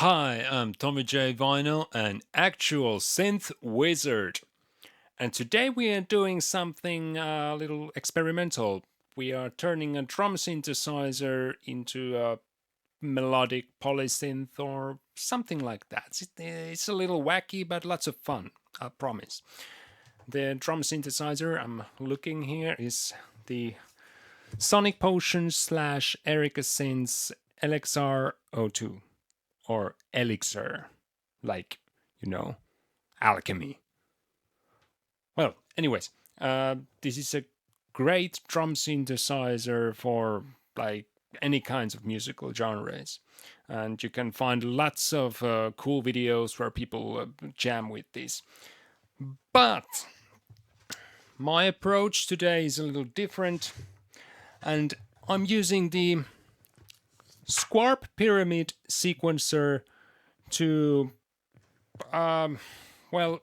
Hi, I'm Tommy J. Vinyl, an actual synth wizard. And today we are doing something a little experimental. We are turning a drum synthesizer into a melodic polysynth or something like that. It's a little wacky, but lots of fun, I promise. The drum synthesizer I'm looking here is the Sonic Potion slash Erica Synths LXR-02 or elixir, like, you know, alchemy. Well, anyways, this is a great drum synthesizer for like any kinds of musical genres. And you can find lots of cool videos where people jam with this. But my approach today is a little different, and I'm using the Squarp Pyramid sequencer to, um, well,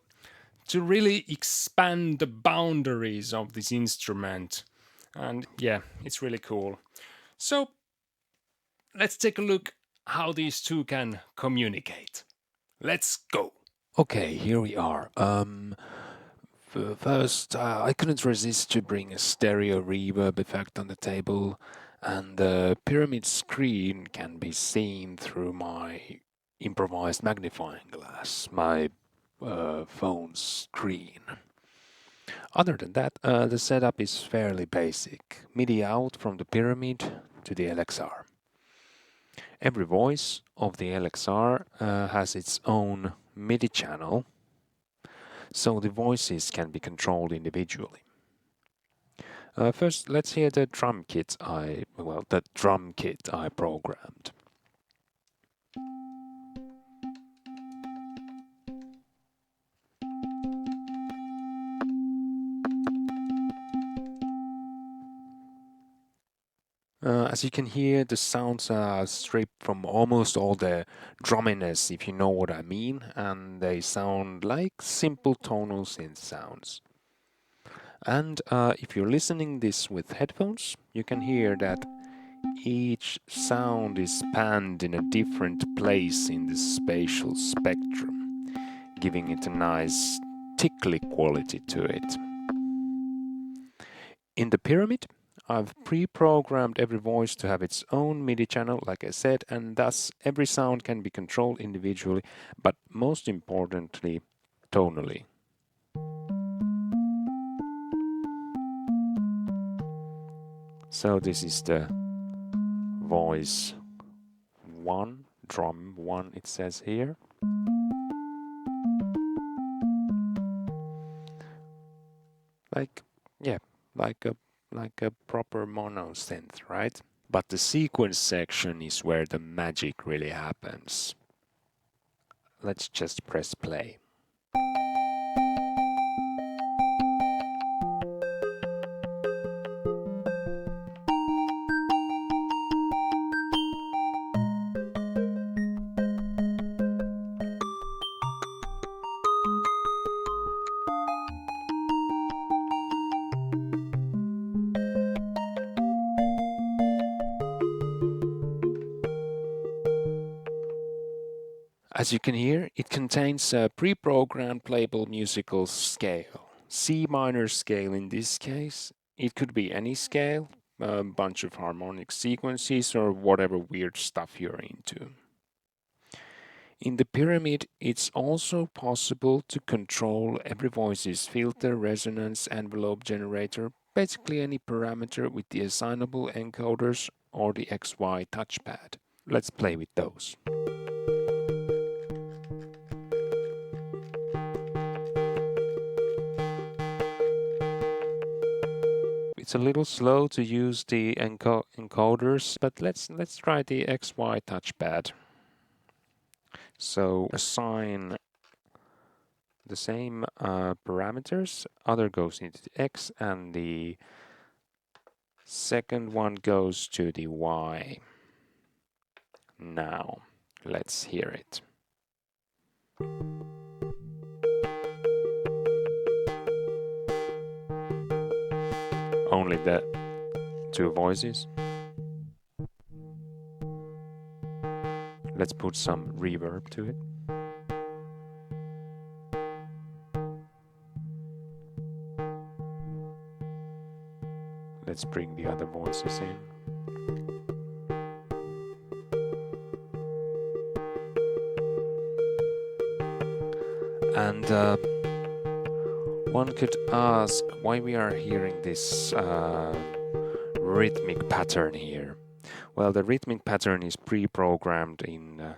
to really expand the boundaries of this instrument. And yeah, it's really cool. So let's take a look how these two can communicate. Let's go. Okay, here we are. First, I couldn't resist to bring a stereo reverb effect on the table, and the pyramid screen can be seen through my improvised magnifying glass, my phone screen. Other than that, the setup is fairly basic. Midi out from the pyramid to the LXR. Every voice of the LXR has its own Midi channel, so the voices can be controlled individually. First, let's hear the drum kit I programmed. As you can hear, the sounds are stripped from almost all the drumminess, if you know what I mean, and they sound like simple tonal synth sounds. And if you're listening this with headphones, you can hear that each sound is panned in a different place in the spatial spectrum, giving it a nice tickly quality to it. In the pyramid, I've pre-programmed every voice to have its own MIDI channel, like I said, and thus every sound can be controlled individually, but most importantly, tonally. So this is the voice 1, drum 1 it says here. Like, yeah, like a proper monosynth, right? But the sequence section is where the magic really happens. Let's just press play. As you can hear, it contains a pre-programmed playable musical scale. C minor scale in this case. It could be any scale, a bunch of harmonic sequences, or whatever weird stuff you're into. In the pyramid, it's also possible to control every voice's filter, resonance, envelope generator, basically any parameter with the assignable encoders or the XY touchpad. Let's play with those. It's a little slow to use the encoders, but let's try the XY touchpad. So assign the same parameters. Other goes into the X, and the second one goes to the Y. Now, let's hear it. Only the two voices. Let's put some reverb to it. Let's bring the other voices in. And one could ask why we are hearing this rhythmic pattern here. Well, the rhythmic pattern is pre-programmed in,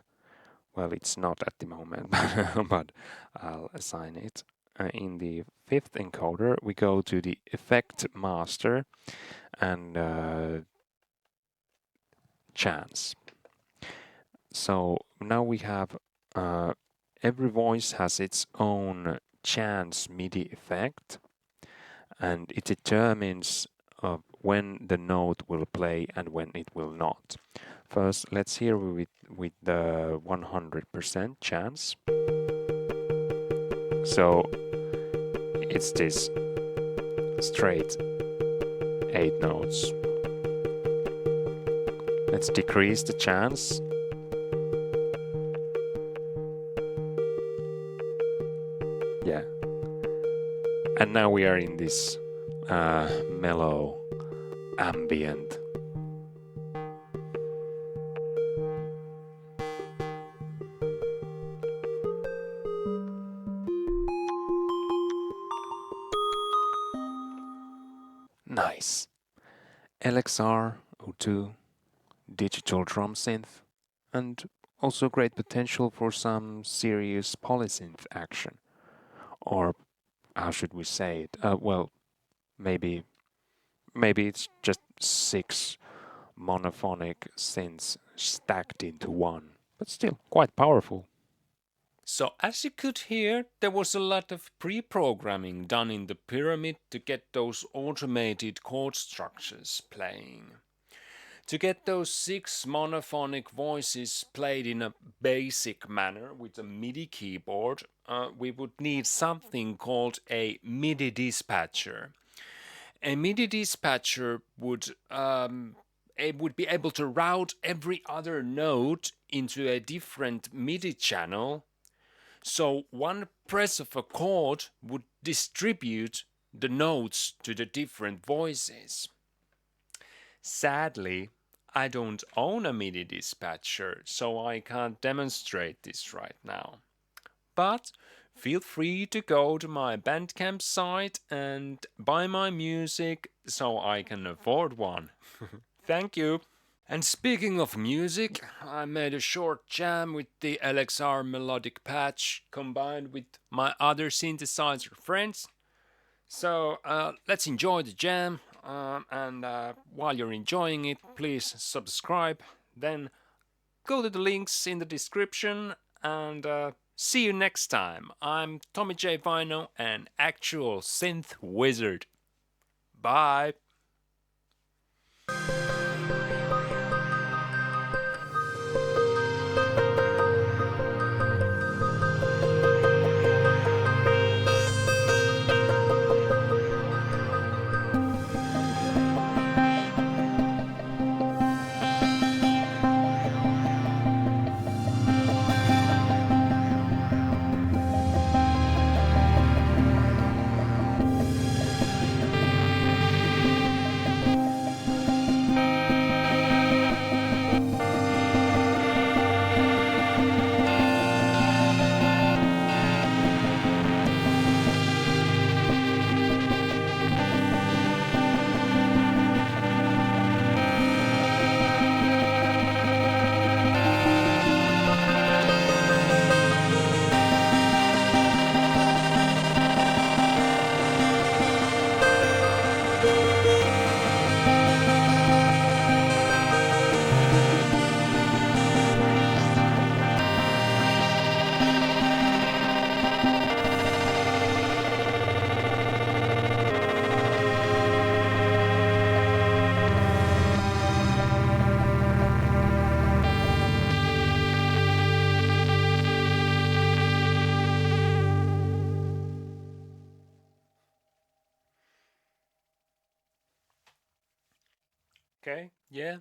well, it's not at the moment, but I'll assign it. In the fifth encoder, we go to the effect master and chance. So now we have every voice has its own chance MIDI effect, and it determines when the note will play and when it will not. First, let's hear with the 100% chance. So it's this straight 8 notes. Let's decrease the chance. Yeah. And now we are in this mellow ambient. Nice. LXR-02 digital drum synth, and also great potential for some serious polysynth action. Or how should we say it? Well, maybe it's just 6 monophonic synths stacked into one, but still quite powerful. So, as you could hear, there was a lot of pre programming done in the pyramid to get those automated chord structures playing. To get those 6 monophonic voices played in a basic manner with a Midi keyboard, we would need something called a Midi dispatcher. A Midi dispatcher would be able to route every other note into a different Midi channel. So one press of a chord would distribute the notes to the different voices. Sadly, I don't own a Midi dispatcher, so I can't demonstrate this right now. But feel free to go to my Bandcamp site and buy my music so I can afford one. Thank you. And speaking of music, I made a short jam with the LXR Melodic patch combined with my other synthesizer friends. So let's enjoy the jam, and while you're enjoying it, please subscribe. Then go to the links in the description, and see you next time. I'm Tommy J. Vino, an actual synth wizard. Bye. Okay, yeah.